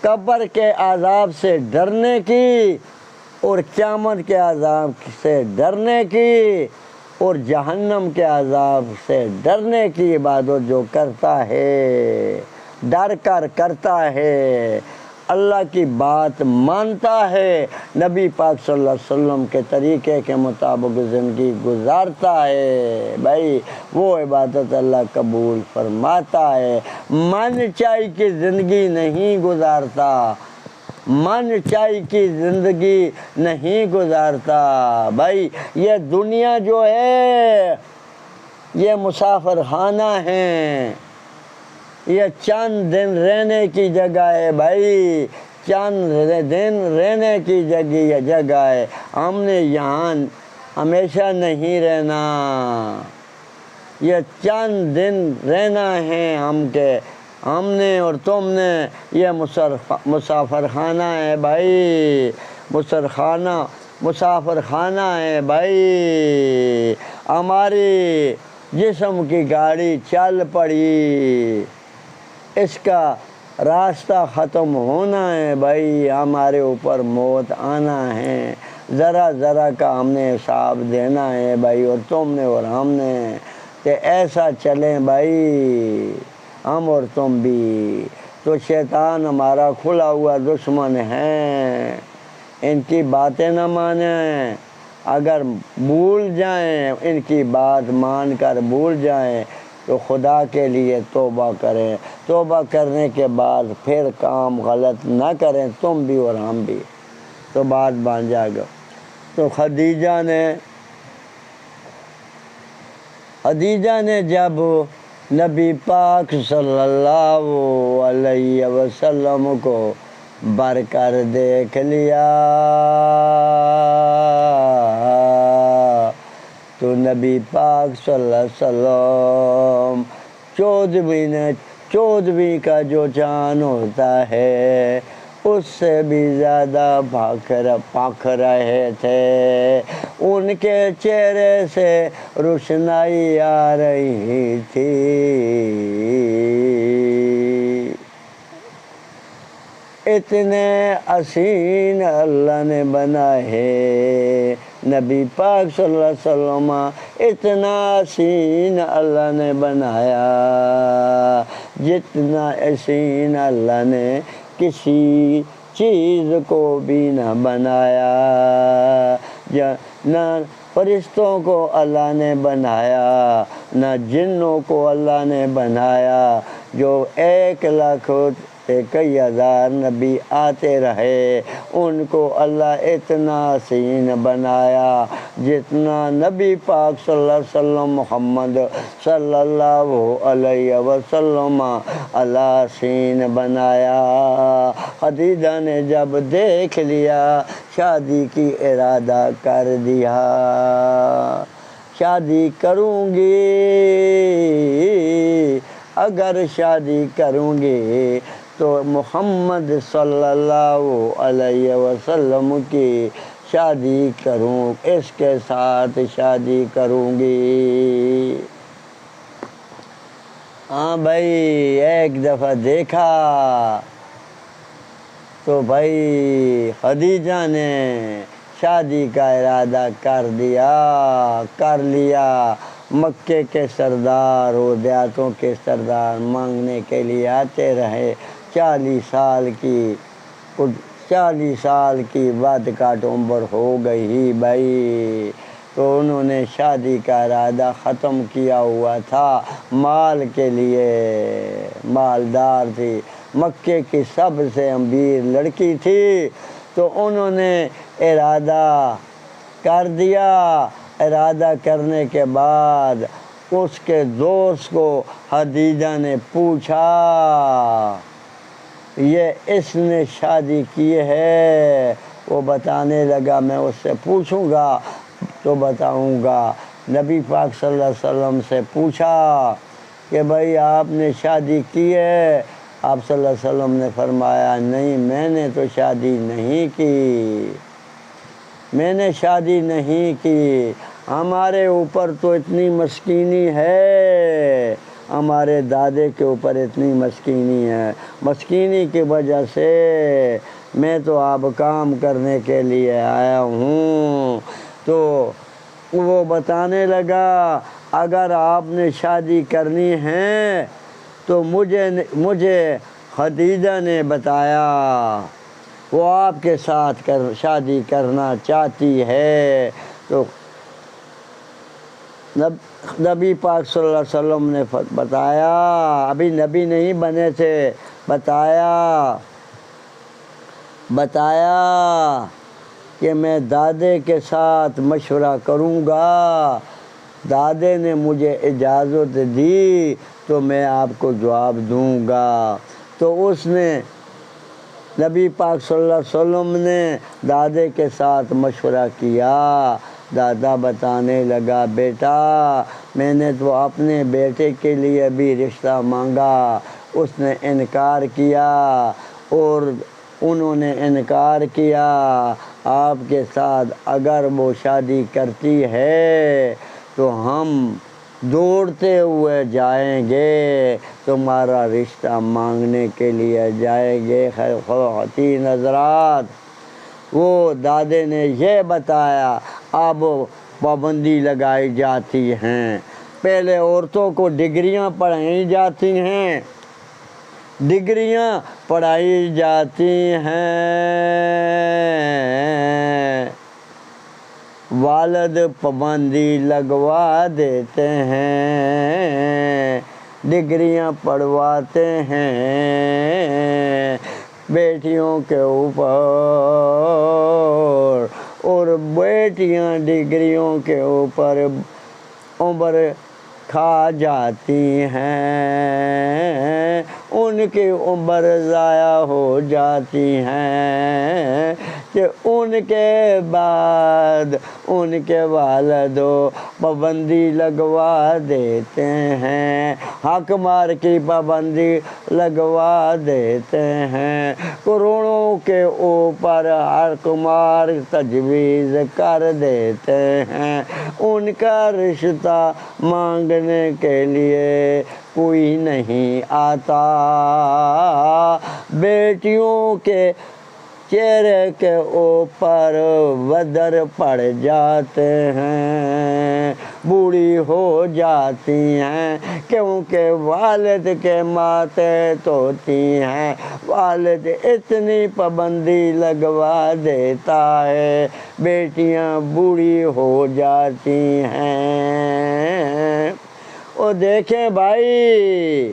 قبر کے عذاب سے ڈرنے کی اور قیامت کے عذاب سے ڈرنے کی اور جہنم کے عذاب سے ڈرنے کی عبادت جو کرتا ہے، ڈر کر کرتا ہے، اللہ کی بات مانتا ہے، نبی پاک صلی اللہ علیہ وسلم کے طریقے کے مطابق زندگی گزارتا ہے، بھائی وہ عبادت اللہ قبول فرماتا ہے۔ من چاہی کی زندگی نہیں گزارتا، من چاہی کی زندگی نہیں گزارتا۔ بھائی یہ دنیا جو ہے یہ مسافر خانہ ہے، یہ چند دن رہنے کی جگہ ہے بھائی، چند دن رہنے کی جگہ ہے۔ ہم نے یہاں ہمیشہ نہیں رہنا، یہ چند دن رہنا ہے ہم نے اور تم نے، یہ مسافر خانہ ہے بھائی، مسافر خانہ ہے بھائی۔ ہماری جسم کی گاڑی چل پڑی، اس کا راستہ ختم ہونا ہے بھائی، ہمارے اوپر موت آنا ہے، ذرا ذرا کا ہم نے حساب دینا ہے بھائی، اور تم نے اور ہم نے، کہ ایسا چلیں بھائی ہم اور تم بھی۔ تو شیطان ہمارا کھلا ہوا دشمن ہے، ان کی باتیں نہ مانیں، اگر بھول جائیں ان کی بات مان کر بھول جائیں تو خدا کے لیے توبہ کریں، توبہ کرنے کے بعد پھر کام غلط نہ کریں، تم بھی اور ہم بھی، تو بات بن جائے گا۔ تو خدیجہ نے جب نبی پاک صلی اللہ علیہ وسلم کو بر کر دیکھ لیا تو نبی پاک صلی اللہ علیہ وسلم چودھویں کا جو چاند ہوتا ہے اس سے بھی زیادہ بھاگ رہے تھے، ان کے چہرے سے روشنائی آ رہی تھی۔ اتنے حسین اللہ نے بنائے نبی پاک صلی اللہ علیہ وسلم، اتنا حسین اللہ نے بنایا جتنا حسین اللہ نے کسی چیز کو بھی نہ بنایا، نہ فرشتوں کو اللہ نے بنایا، نہ جنوں کو اللہ نے بنایا، جو 1,01,000 نبی آتے رہے ان کو اللہ اتنا حسین بنایا جتنا نبی پاک صلی اللہ علیہ وسلم محمد صلی اللہ علیہ وسلم اللہ حسین بنایا۔ خدیجہ نے جب دیکھ لیا شادی کی ارادہ کر دیا، شادی کروں گی، اگر شادی کروں گی تو محمد صلی اللہ علیہ وسلم کی شادی کروں، اس کے ساتھ شادی کروں گی۔ ہاں بھائی ایک دفعہ دیکھا تو بھائی خدیجہ نے شادی کا ارادہ کر لیا۔ مکے کے سردار و دیہاتوں کے سردار مانگنے کے لیے آتے رہے، 40 سال کی بعد کاٹ عمر ہو گئی بھائی، تو انہوں نے شادی کا ارادہ ختم کیا ہوا تھا مال کے لیے، مالدار تھی، مکے کی سب سے امیر لڑکی تھی، تو انہوں نے ارادہ کر دیا۔ ارادہ کرنے کے بعد اس کے دوست کو خدیجہ نے پوچھا، یہ اس نے شادی کی ہے؟ وہ بتانے لگا، میں اس سے پوچھوں گا تو بتاؤں گا۔ نبی پاک صلی اللہ علیہ وسلم سے پوچھا کہ بھائی آپ نے شادی کی ہے؟ آپ صلی اللہ علیہ وسلم نے فرمایا نہیں، میں نے تو شادی نہیں کی، میں نے شادی نہیں کی، ہمارے اوپر تو اتنی مسکینی ہے، ہمارے دادے کے اوپر اتنی مسکینی ہے، مسکینی کی وجہ سے میں تو اب کام کرنے کے لیے آیا ہوں۔ تو وہ بتانے لگا اگر آپ نے شادی کرنی ہے تو مجھے خدیجہ نے بتایا وہ آپ کے ساتھ شادی کرنا چاہتی ہے۔ تو نبی پاک صلی اللہ علیہ وسلم نے بتایا، ابھی نبی نہیں بنے تھے، بتایا کہ میں دادے کے ساتھ مشورہ کروں گا، دادے نے مجھے اجازت دی تو میں آپ کو جواب دوں گا۔ تو اس نے نبی پاک صلی اللہ علیہ وسلم نے دادے کے ساتھ مشورہ کیا۔ دادا بتانے لگا بیٹا میں نے تو اپنے بیٹے کے لیے بھی رشتہ مانگا، اس نے انکار کیا، اور انہوں نے انکار کیا آپ کے ساتھ اگر وہ شادی کرتی ہے تو ہم دوڑتے ہوئے جائیں گے تمہارا رشتہ مانگنے کے لیے جائیں گے۔ خواتین حضرات، وہ دادے نے یہ بتایا اب پابندی لگائی جاتی ہیں۔ پہلے عورتوں کو ڈگریاں پڑھائی جاتی ہیں، والد پابندی لگوا دیتے ہیں، ڈگریاں پڑھواتے ہیں بیٹیوں کے اوپر، اور بیٹیاں ڈگریوں کے اوپر عمر کھا جاتی ہیں، ان کی عمر ضائع ہو جاتی ہیں کہ ان کے بعد ان کے والد پابندی لگوا دیتے ہیں، حق مار کی پابندی لگوا دیتے ہیں، کروڑوں کے اوپر حق مار تجویز کر دیتے ہیں، ان کا رشتہ مانگنے کے لیے کوئی نہیں آتا، بیٹیوں کے چہرے کے اوپر ودر پڑ جاتے ہیں، بوڑھی ہو جاتی ہیں، کیونکہ والد کے ماتحت ہوتی ہیں، والد اتنی پابندی لگوا دیتا ہے بیٹیاں بوڑھی ہو جاتی ہیں۔ اور دیکھیں بھائی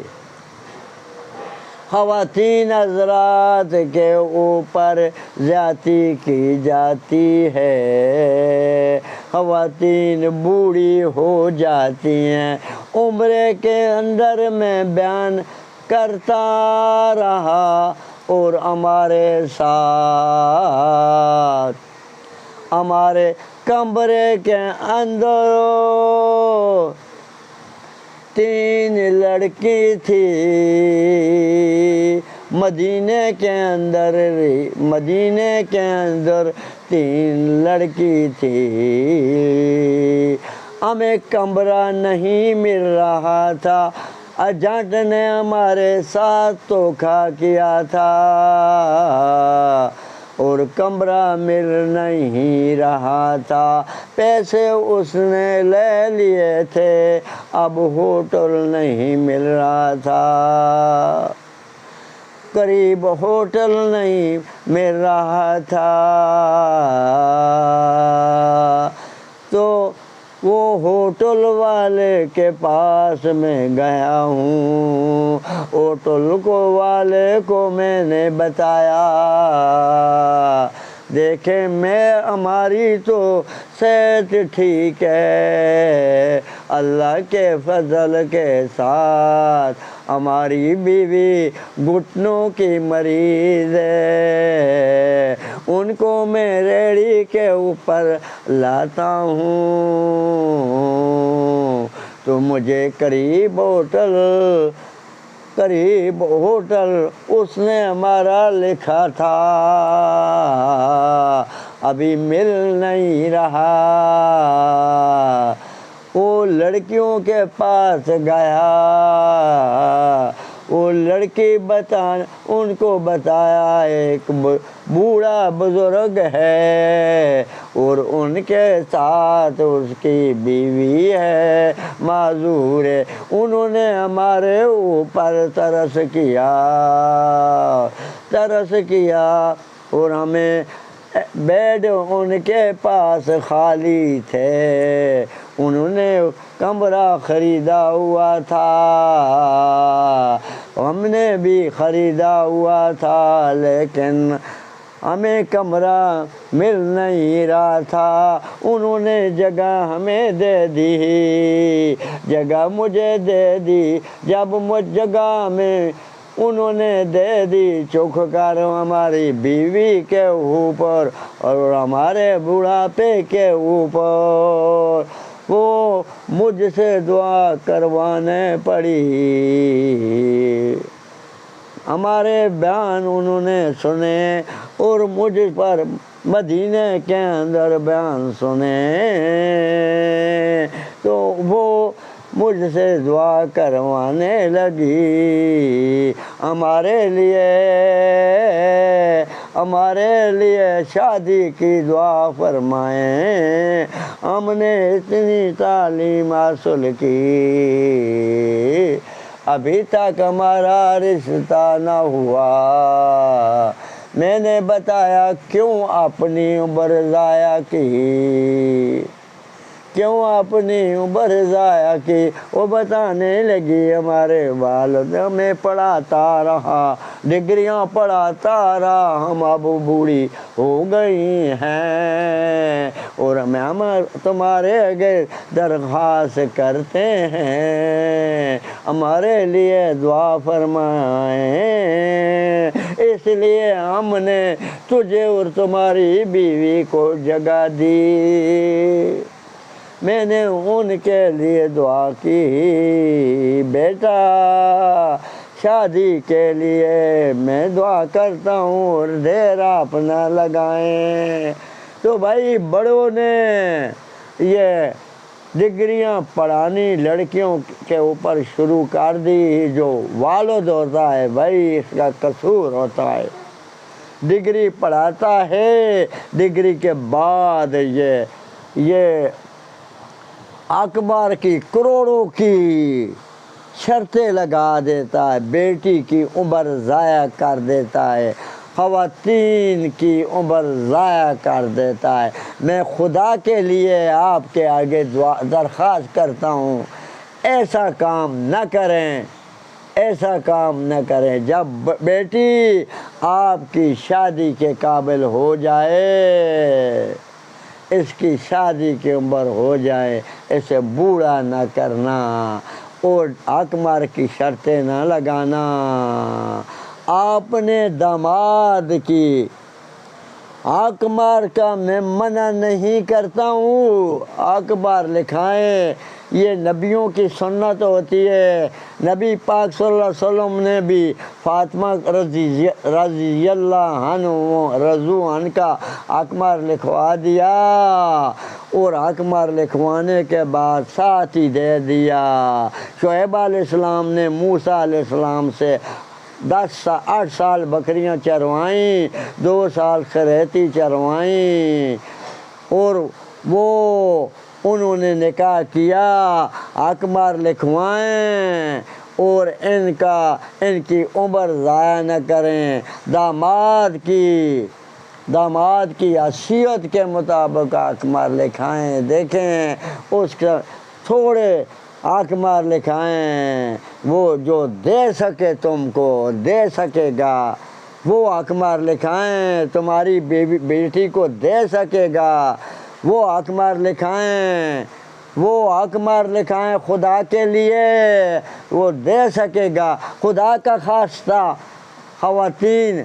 خواتین حضرات کے اوپر زیادتی کی جاتی ہے، خواتین بوڑھی ہو جاتی ہیں، عمرے کے اندر میں بیان کرتا رہا، اور ہمارے ساتھ ہمارے کمرے کے اندر 3 لڑکی تھی، مدینے کے اندر 3 لڑکی تھی، ہمیں کمرہ نہیں مل رہا تھا، ایجنٹ نے ہمارے ساتھ دھوکا کیا تھا اور کمرہ مل نہیں رہا تھا، پیسے اس نے لے لیے تھے، اب ہوٹل نہیں مل رہا تھا، قریب ہوٹل نہیں مل رہا تھا، تو وہ ہوٹل والے کے پاس میں گیا ہوں، ہوٹل والے کو میں نے بتایا دیکھیں ہماری تو صحت ٹھیک ہے، اللہ کے فضل کے ساتھ ہماری بیوی گھٹنوں کی مریض ہے، ان کو میں ریڑھی کے اوپر لاتا ہوں تو مجھے قریب ہوٹل اس نے ہمارا لکھا تھا ابھی مل نہیں رہا، وہ لڑکیوں کے پاس گیا، وہ لڑکی ان کو بتایا ایک بوڑھا بزرگ ہے اور ان کے ساتھ اس کی بیوی ہے، معذور ہے، انہوں نے ہمارے اوپر ترس کیا اور ہمیں بیڈ ان کے پاس خالی تھے، انہوں نے کمرہ خریدا ہوا تھا، ہم نے بھی خریدا ہوا تھا، لیکن ہمیں کمرہ مل نہیں رہا تھا، انہوں نے جگہ ہمیں دے دی، جگہ مجھے دے دی، جب مجھ جگہ میں انہوں نے دے دی چوک کر ہماری بیوی کے اوپر اور ہمارے بڑھاپے کے اوپر، وہ مجھ سے دعا کروانے پڑی، ہمارے بیان انہوں نے سنے اور مجھ پر مدینے کے اندر بیان سنے تو وہ مجھ سے دعا کروانے لگی، ہمارے لیے شادی کی دعا فرمائیں، ہم نے اتنی تعلیم حاصل کی، ابھی تک ہمارا رشتہ نہ ہوا، میں نے بتایا کیوں اپنی عمر ضائع کی، کیوں اپنی عمر ضائع کی، وہ بتانے لگی ہمارے والد ہمیں پڑھاتا رہا، ڈگریاں پڑھاتا رہا، ہم اب بوڑھی ہو گئی ہیں اور ہم تمہارے آگے درخواست کرتے ہیں ہمارے لیے دعا فرمائیں، اس لیے ہم نے تجھے اور تمہاری بیوی کو جگہ دی، میں نے ان کے لیے دعا کی، بیٹا شادی کے لیے میں دعا کرتا ہوں اور دیر آپ نہ لگائیں۔ تو بھائی بڑوں نے یہ ڈگریاں پڑھانی لڑکیوں کے اوپر شروع کر دی، جو والد ہوتا ہے بھائی اس کا قصور ہوتا ہے، ڈگری پڑھاتا ہے، ڈگری کے بعد یہ اخبار کی کروڑوں کی شرطیں لگا دیتا ہے، بیٹی کی عمر ضائع کر دیتا ہے، خواتین کی عمر ضائع کر دیتا ہے۔ میں خدا کے لیے آپ کے آگے درخواست کرتا ہوں ایسا کام نہ کریں، ایسا کام نہ کریں، جب بیٹی آپ کی شادی کے قابل ہو جائے، اس کی شادی کی عمر ہو جائے، اسے بوڑھا نہ کرنا اور اقمار کی شرطیں نہ لگانا۔ آپ نے داماد کی اقمار کا میں منع نہیں کرتا ہوں، اخبار لکھائیں، یہ نبیوں کی سنت ہوتی ہے، نبی پاک صلی اللہ علیہ وسلم نے بھی فاطمہ رضی اللہ عنہ رضو عنہ کا اخبار لکھوا دیا اور اخبار لکھوانے کے بعد ساتھ ہی دے دیا۔ شعیب علیہ السلام نے موسیٰ علیہ السلام سے 8 سال بکریاں چروائیں، 2 سال خریتی چروائیں اور وہ انہوں نے نکاح کیا، اخبار لکھوائیں اور ان کی عمر ضائع نہ کریں، داماد کی حیثیت کے مطابق اخبار لکھائیں، دیکھیں اس کا تھوڑے اخبار لکھائیں، وہ جو دے سکے تم کو دے سکے گا، وہ اخبار لکھائیں، تمہاری بیٹی کو دے سکے گا، وہ اخبار لکھائیں، وہ اخبار لکھائیں خدا کے لیے، وہ دے سکے گا، خدا کا خواستہ خواتین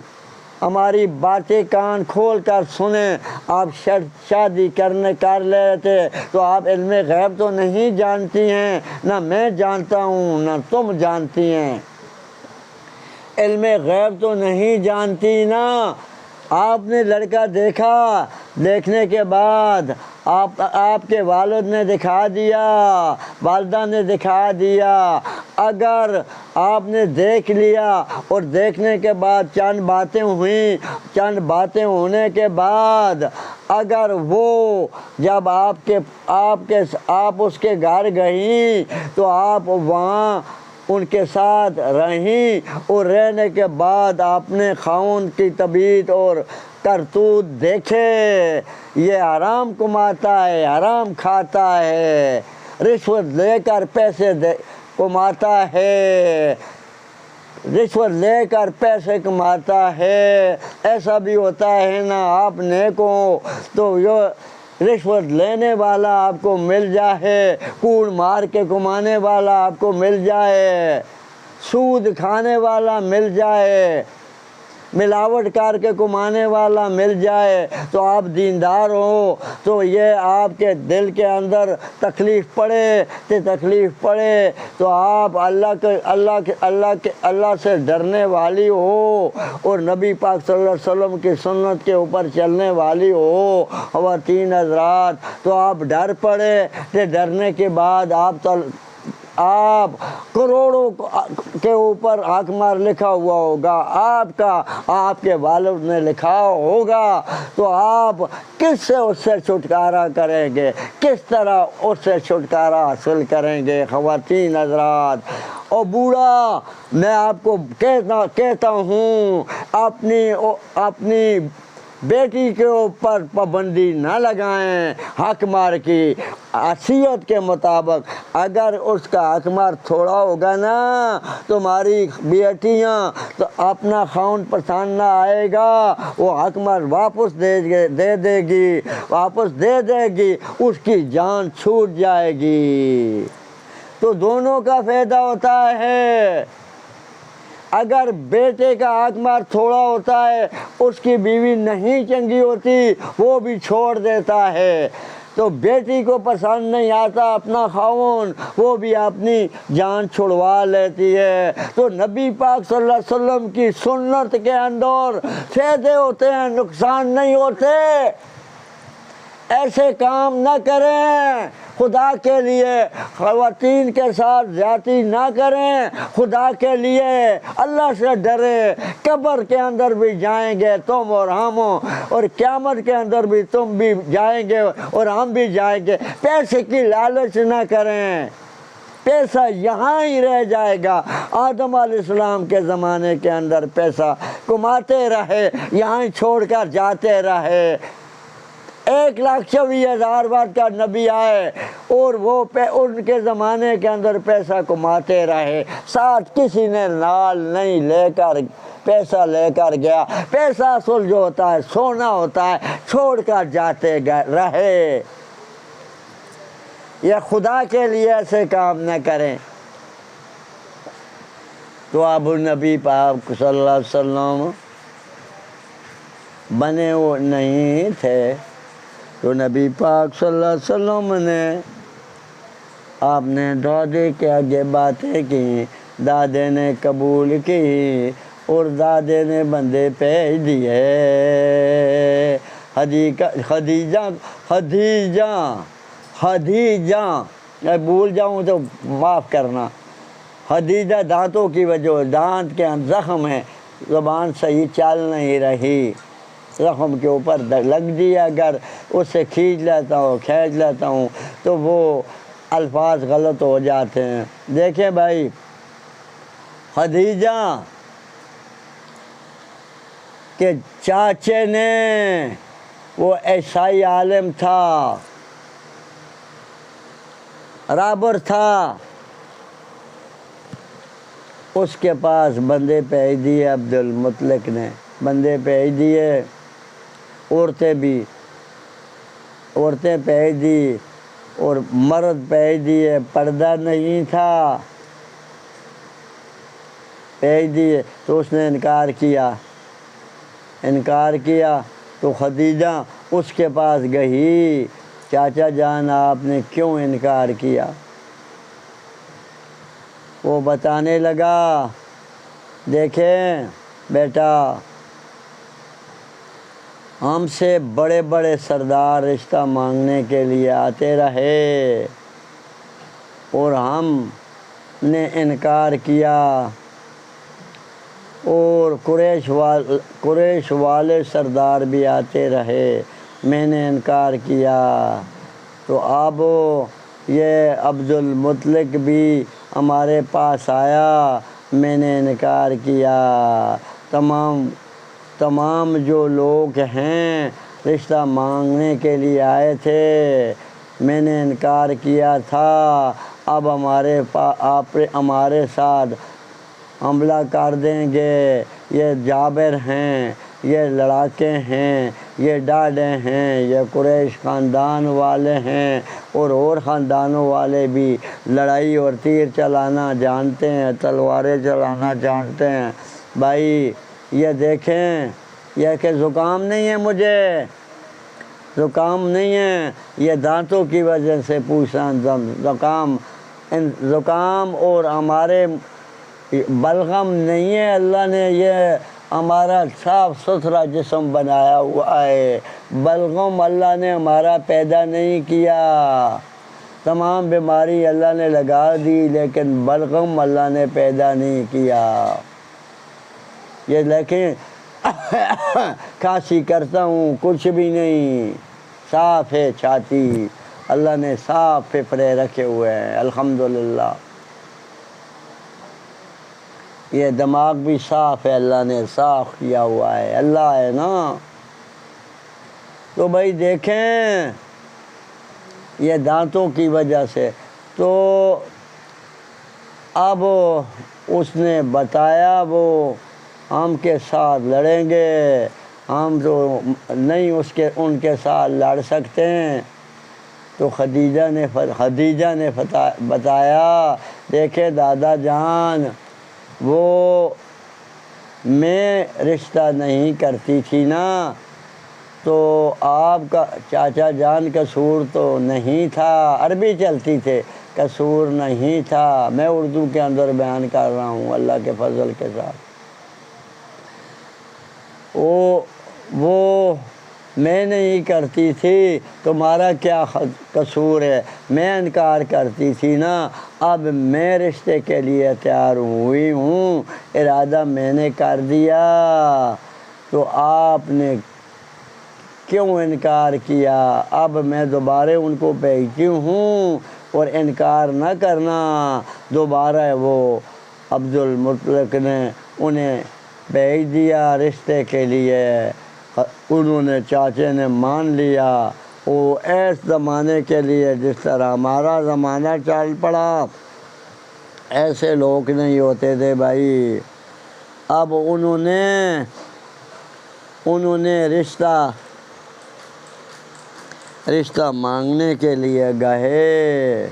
ہماری باتیں کان کھول کر سنیں، آپ شادی کر لیتے تو آپ علم غیب تو نہیں جانتی ہیں، نہ میں جانتا ہوں نہ تم جانتی ہیں، علم غیب تو نہیں جانتی نا، آپ نے لڑکا دیکھا، دیکھنے کے بعد آپ کے والد نے دکھا دیا، والدہ نے دکھا دیا۔ اگر آپ نے دیکھ لیا اور دیکھنے کے بعد چند باتیں ہوئیں، چند باتیں ہونے کے بعد اگر وہ جب آپ اس کے گھر گئیں تو آپ وہاں ان کے ساتھ رہیں، اور رہنے کے بعد آپ نے خاوند کی طبیعت اور کرتوت دیکھے، یہ حرام کماتا ہے، حرام کھاتا ہے، رشوت لے کر پیسے کماتا ہے، رشوت لے کر پیسے کماتا ہے۔ ایسا بھی ہوتا ہے نا، آپ نیک ہو تو یہ رشوت لینے والا آپ کو مل جائے، کوڑ مار کے کمانے والا آپ کو مل جائے، سود کھانے والا مل جائے، ملاوٹ کر کے کمانے والا مل جائے، تو آپ دیندار ہو تو یہ آپ کے دل کے اندر تکلیف پڑے تو آپ اللہ سے ڈرنے والی ہو اور نبی پاک صلی اللہ علیہ وسلم کی سنت کے اوپر چلنے والی ہو خواتین حضرات، تو آپ ڈر پڑے کہ ڈرنے کے بعد آپ کروڑوں کے اوپر حق مار لکھا ہوا ہوگا آپ کا، آپ کے والد نے لکھا ہوگا، تو آپ کس سے اس سے چھٹکارا کریں گے، کس طرح اس سے چھٹکارا حاصل کریں گے خواتین حضرات؟ اور بوڑھا میں آپ کو کہتا ہوں اپنی بیٹی کے اوپر پابندی نہ لگائیں حق مار کی، حیثیت کے مطابق اگر اس کا حق مار تھوڑا ہوگا نا، تمہاری بیٹیاں تو اپنا خاوند پسند نہ آئے گا، وہ حق مار واپس دے دے گی، اس کی جان چھوٹ جائے گی، تو دونوں کا فائدہ ہوتا ہے۔ اگر بیٹے کا حق مار تھوڑا ہوتا ہے، اس کی بیوی نہیں چنگی ہوتی، وہ بھی چھوڑ دیتا ہے، تو بیٹی کو پسند نہیں آتا اپنا خاوند، وہ بھی اپنی جان چھڑوا لیتی ہے۔ تو نبی پاک صلی اللہ علیہ وسلم کی سنت کے اندر فائدے ہوتے ہیں، نقصان نہیں ہوتے۔ ایسے کام نہ کریں، خدا کے لیے خواتین کے ساتھ زیادتی نہ کریں، خدا کے لیے اللہ سے ڈرے، قبر کے اندر بھی جائیں گے تم اور ہم، اور قیامت کے اندر بھی تم بھی جائیں گے اور ہم بھی جائیں گے۔ پیسے کی لالچ نہ کریں، پیسہ یہاں ہی رہ جائے گا۔ آدم علیہ السلام کے زمانے کے اندر پیسہ کماتے رہے، یہاں ہی چھوڑ کر جاتے رہے۔ 1,24,000 بعد کا نبی آئے اور وہ ان کے زمانے کے اندر پیسہ کماتے رہے، ساتھ کسی نے نال نہیں لے کر پیسہ لے کر گیا۔ پیسہ اصل جو ہوتا ہے سونا ہوتا ہے، چھوڑ کر جاتے رہے۔ یہ خدا کے لیے ایسے کام نہ کریں۔ تو اب نبی پاک صلی اللہ علیہ وسلم بنے وہ نہیں تھے، تو نبی پاک صلی اللہ علیہ وسلم نے آپ نے دادے کے آگے باتیں کی، دادے نے قبول کی اور دادے نے بندے بھیج دیے۔ خدیجہ میں بھول جاؤں تو معاف کرنا، خدیجہ دانتوں کی وجہ، دانت کے زخم ہے، زبان صحیح چل نہیں رہی، زخم کے اوپر لگ دیا، اگر اس سے کھینچ لیتا ہوں تو وہ الفاظ غلط ہو جاتے ہیں۔ دیکھیں بھائی، خدیجہ کے چاچے نے، وہ عیسائی عالم تھا، رابر تھا، اس کے پاس بندے بھیج دیے، عبد المطلق نے بندے بھیج دیے، عورتیں بھیج دی اور مرد بھیج دیے، پردہ نہیں تھا، بھیج دیے، تو اس نے انکار کیا تو خدیجہ اس کے پاس گئی، چاچا جان آپ نے کیوں انکار کیا؟ وہ بتانے لگا، دیکھیں بیٹا، ہم سے بڑے بڑے سردار رشتہ مانگنے کے لیے آتے رہے اور ہم نے انکار کیا، اور قریش والے سردار بھی آتے رہے، میں نے انکار کیا۔ تو اب یہ عبد المطلق بھی ہمارے پاس آیا، میں نے انکار کیا۔ تمام جو لوگ ہیں رشتہ مانگنے کے لیے آئے تھے، میں نے انکار کیا تھا۔ اب آپ ہمارے ساتھ حملہ کر دیں گے، یہ جابر ہیں، یہ لڑاکے ہیں، یہ ڈاڈے ہیں، یہ قریش خاندان والے ہیں، اور خاندانوں والے بھی لڑائی اور تیر چلانا جانتے ہیں، تلواریں چلانا جانتے ہیں۔ بھائی یہ دیکھیں، یہ کہ زکام نہیں ہے، مجھے زکام نہیں ہے، یہ دانتوں کی وجہ سے پوچھنا زکام اور ہمارے بلغم نہیں ہے۔ اللہ نے یہ ہمارا صاف ستھرا جسم بنایا ہوا ہے، بلغم اللہ نے ہمارا پیدا نہیں کیا۔ تمام بیماری اللہ نے لگا دی، لیکن بلغم اللہ نے پیدا نہیں کیا۔ یہ لیکن کھانسی کرتا ہوں، کچھ بھی نہیں، صاف ہے چھاتی، اللہ نے صاف پھیپھڑے رکھے ہوئے ہیں، الحمدللہ۔ یہ دماغ بھی صاف ہے، اللہ نے صاف کیا ہوا ہے، اللہ ہے نا۔ تو بھائی دیکھیں، یہ دانتوں کی وجہ سے، تو اب اس نے بتایا وہ ہم کے ساتھ لڑیں گے، ہم تو نہیں ان کے ساتھ لڑ سکتے ہیں۔ تو خدیجہ نے بتایا، دیکھے دادا جان، وہ میں رشتہ نہیں کرتی تھی نا، تو آپ کا چاچا جان قصور تو نہیں تھا، عربی چلتی تھے، قصور نہیں تھا، میں اردو کے اندر بیان کر رہا ہوں اللہ کے فضل کے ساتھ۔ وہ میں نہیں کرتی تھی، تمہارا کیا قصور ہے، میں انکار کرتی تھی نا، اب میں رشتے کے لیے تیار ہوئی ہوں، ارادہ میں نے کر دیا، تو آپ نے کیوں انکار کیا؟ اب میں دوبارہ ان کو بھیجتی ہوں، اور انکار نہ کرنا۔ دوبارہ وہ عبد المطلق نے انہیں بھیج دیا رشتے کے لیے، انہوں نے چاچے نے مان لیا۔ وہ ایس زمانے کے لیے جس طرح ہمارا زمانہ چل پڑا، ایسے لوگ نہیں ہوتے تھے بھائی۔ اب انہوں نے رشتہ مانگنے کے لیے گئے،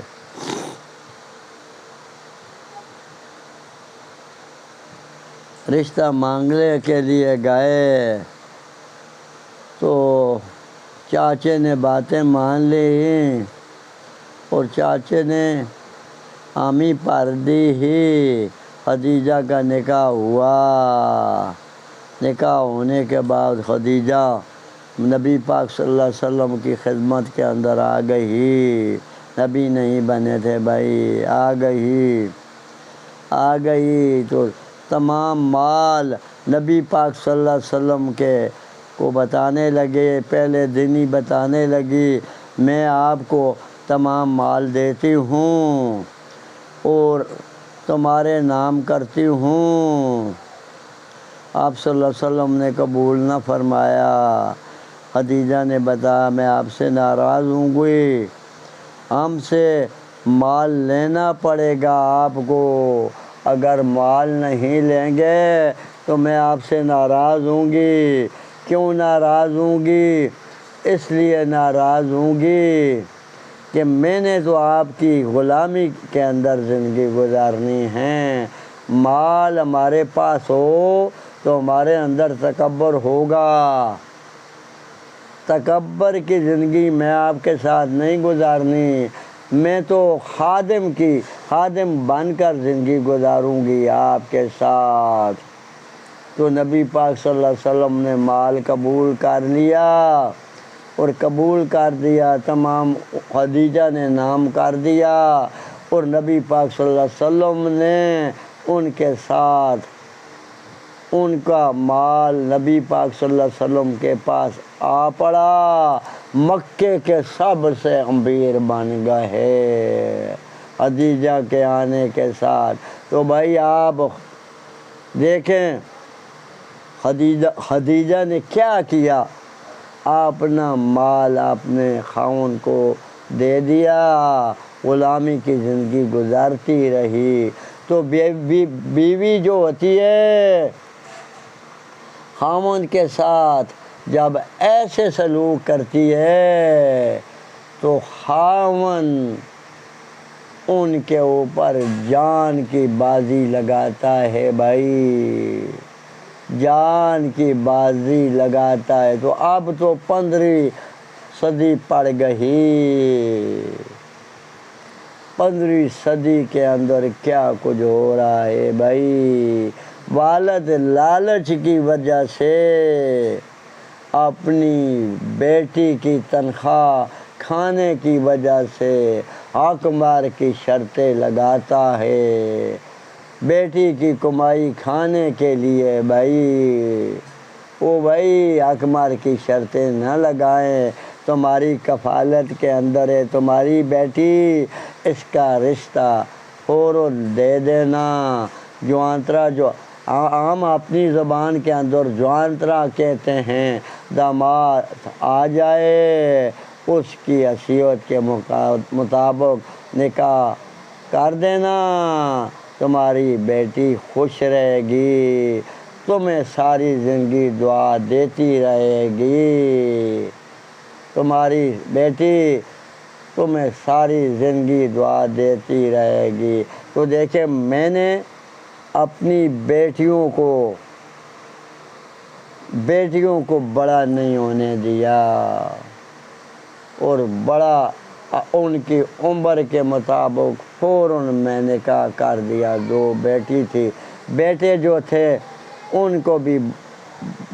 رشتہ مانگنے کے لیے گئے تو چاچے نے باتیں مان لی، اور چاچے نے حامی پر دی ہی۔ خدیجہ کا نکاح ہوا، نکاح ہونے کے بعد خدیجہ نبی پاک صلی اللہ علیہ وسلم کی خدمت کے اندر آ گئی، نبی نہیں بنے تھے بھائی، آ گئی تو تمام مال نبی پاک صلی اللہ علیہ وسلم کو بتانے لگے، پہلے دن ہی بتانے لگی، میں آپ کو تمام مال دیتی ہوں اور تمہارے نام کرتی ہوں۔ آپ صلی اللہ علیہ وسلم نے قبول نہ فرمایا۔ خدیجہ نے بتایا، میں آپ سے ناراض ہوں گی، ہم سے مال لینا پڑے گا آپ کو، اگر مال نہیں لیں گے تو میں آپ سے ناراض ہوں گی۔ کیوں ناراض ہوں گی؟ اس لیے ناراض ہوں گی کہ میں نے تو آپ کی غلامی کے اندر زندگی گزارنی ہے، مال ہمارے پاس ہو تو ہمارے اندر تکبر ہوگا، تکبر کی زندگی میں آپ کے ساتھ نہیں گزارنی، میں تو خادم بن کر زندگی گزاروں گی آپ کے ساتھ۔ تو نبی پاک صلی اللہ علیہ وسلم نے مال قبول کر لیا اور قبول کر دیا، تمام خدیجہ نے نام کر دیا، اور نبی پاک صلی اللہ علیہ وسلم نے ان کے ساتھ ان کا مال نبی پاک صلی اللہ علیہ وسلم کے پاس آ پڑا، مکے کے سب سے امیر بن گئے خدیجہ کے آنے کے ساتھ۔ تو بھائی آپ دیکھیں خدیجہ نے کیا کیا، اپنا مال اپنے خاوند کو دے دیا، غلامی کی زندگی گزارتی رہی۔ تو بیوی جو ہوتی ہے خاوند کے ساتھ جب ایسے سلوک کرتی ہے تو خاوند ان کے اوپر جان کی بازی لگاتا ہے، بھائی جان کی بازی لگاتا ہے۔ تو اب تو 15ویں صدی پڑ گئی، 15ویں صدی کے اندر کیا کچھ ہو رہا ہے بھائی۔ والد لالچ کی وجہ سے اپنی بیٹی کی تنخواہ کھانے کی وجہ سے حق مار کی شرطیں لگاتا ہے، بیٹی کی کمائی کھانے کے لیے بھائی۔ بھائی حق مار کی شرطیں نہ لگائیں، تمہاری کفالت کے اندر ہے تمہاری بیٹی، اس کا رشتہ فوراً دے دینا۔ جوانترا جو عام اپنی زبان کے اندر جوانترا کہتے ہیں، داماد آ جائے اس کی حیثیت کے مطابق نکاح کر دینا، تمہاری بیٹی خوش رہے گی، تمہیں ساری زندگی دعا دیتی رہے گی، تمہاری بیٹی تمہیں ساری زندگی دعا دیتی رہے گی۔ تو دیکھیں میں نے اپنی بیٹیوں کو بڑا نہیں ہونے دیا، اور بڑا ان کی عمر کے مطابق فوراً میں نے نکاح کر دیا۔ 2 بیٹی تھی، بیٹے جو تھے ان کو بھی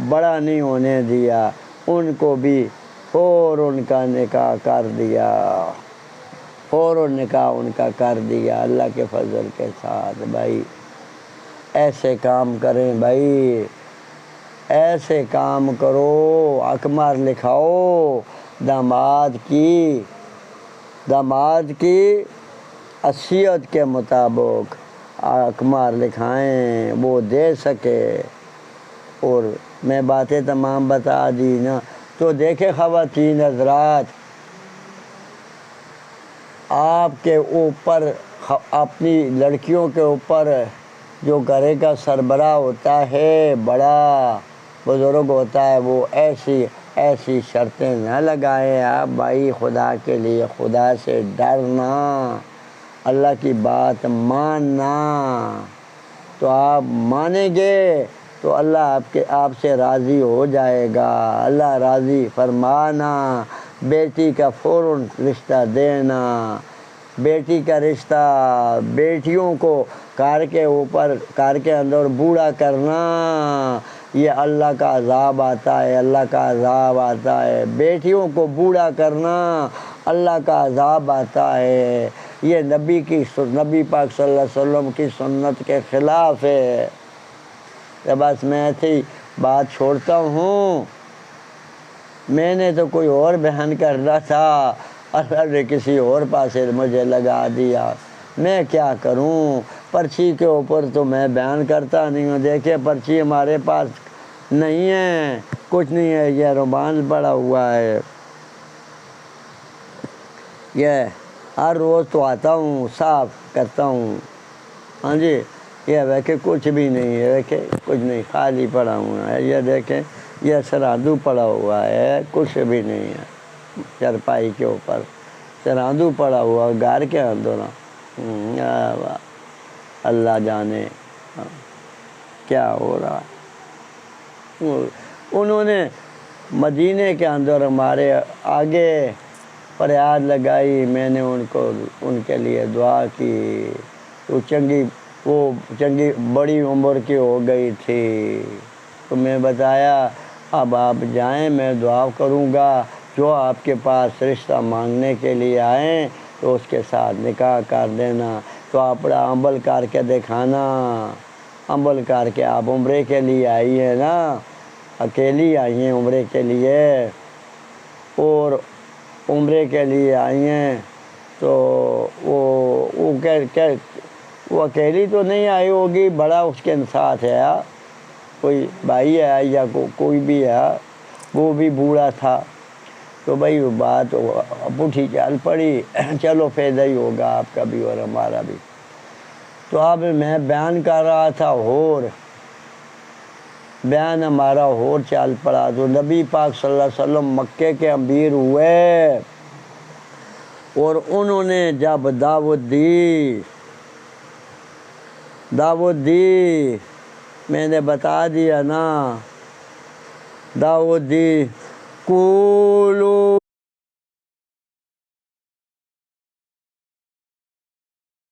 بڑا نہیں ہونے دیا، ان کو بھی فوراً کا نکاح کر دیا، فوراً نکاح ان کا کر دیا اللہ کے فضل کے ساتھ۔ بھائی ایسے کام کریں بھائی، ایسے کام کرو، اقمار لکھاؤ، داماد کی حیثیت کے مطابق اقمار لکھائیں، وہ دے سکے۔ اور میں باتیں تمام بتا دی نا۔ تو دیکھیں خواتین حضرات، آپ کے اوپر اپنی لڑکیوں کے اوپر جو گھر کا سربراہ ہوتا ہے، بڑا بزرگ ہوتا ہے، وہ ایسی شرطیں نہ لگائیں۔ آپ بھائی خدا کے لیے خدا سے ڈرنا، اللہ کی بات ماننا، تو آپ مانیں گے تو اللہ آپ سے راضی ہو جائے گا۔ اللہ راضی فرمانا، بیٹی کا فوراً رشتہ دینا، بیٹی کا رشتہ، بیٹیوں کو کار کے اندر بوڑھا کرنا، یہ اللہ کا عذاب آتا ہے، اللہ کا عذاب آتا ہے۔ بیٹیوں کو بوڑھا کرنا اللہ کا عذاب آتا ہے، یہ نبی پاک صلی اللہ علیہ وسلم کی سنت کے خلاف ہے۔ بس میں ایسی بات چھوڑتا ہوں، میں نے تو کوئی اور بیان کرنا تھا، اللہ نے کسی اور پاسے مجھے لگا دیا، میں کیا کروں؟ پرچی کے اوپر تو میں بیان کرتا نہیں ہوں۔ دیکھیں پرچی ہمارے پاس نہیں ہے، کچھ نہیں ہے، یہ رومان پڑا ہوا ہے، یہ ہر روز تو آتا ہوں صاف کرتا ہوں، ہاں جی، یہ دیکھیں کچھ بھی نہیں ہے، دیکھیں کچھ نہیں، خالی پڑا ہوا ہے، یہ دیکھیں یہ سراندو پڑا ہوا ہے، کچھ بھی نہیں ہے، چرپائی کے اوپر سراندو پڑا ہوا گھر کے اندر۔ اللہ جانے کیا ہو رہا ہے۔ انہوں نے مدینے کے اندر ہمارے آگے فریاد لگائی، میں نے ان کے لیے دعا کی، وہ چنگی بڑی عمر کی ہو گئی تھی، تو میں بتایا اب آپ جائیں، میں دعا کروں گا، جو آپ کے پاس رشتہ مانگنے کے لیے آئیں تو اس کے ساتھ نکاح کر دینا۔ تو آپ عمل کر کے دکھانا، عمل کر کے آپ عمرے کے لیے آئی ہیں نا، اکیلی آئی ہیں عمرے کے لیے، اور عمرے کے لیے آئی ہیں تو وہ اکیلی تو نہیں آئی ہوگی، بڑا اس کے ساتھ ہے، کوئی بھائی ہے یا کوئی بھی ہے، وہ بھی بوڑھا تھا۔ تو بھائی وہ بات پوٹھی چل پڑی، چلو فائدہ ہی ہوگا آپ کا بھی اور ہمارا بھی۔ تو اب میں بیان کر رہا تھا، بیان ہمارا چل پڑا۔ تو نبی پاک صلی اللہ علیہ وسلم مکے کے امیر ہوئے، اور انہوں نے جب دعوت دی، میں نے بتا دیا نا، دعوت دی، قولوا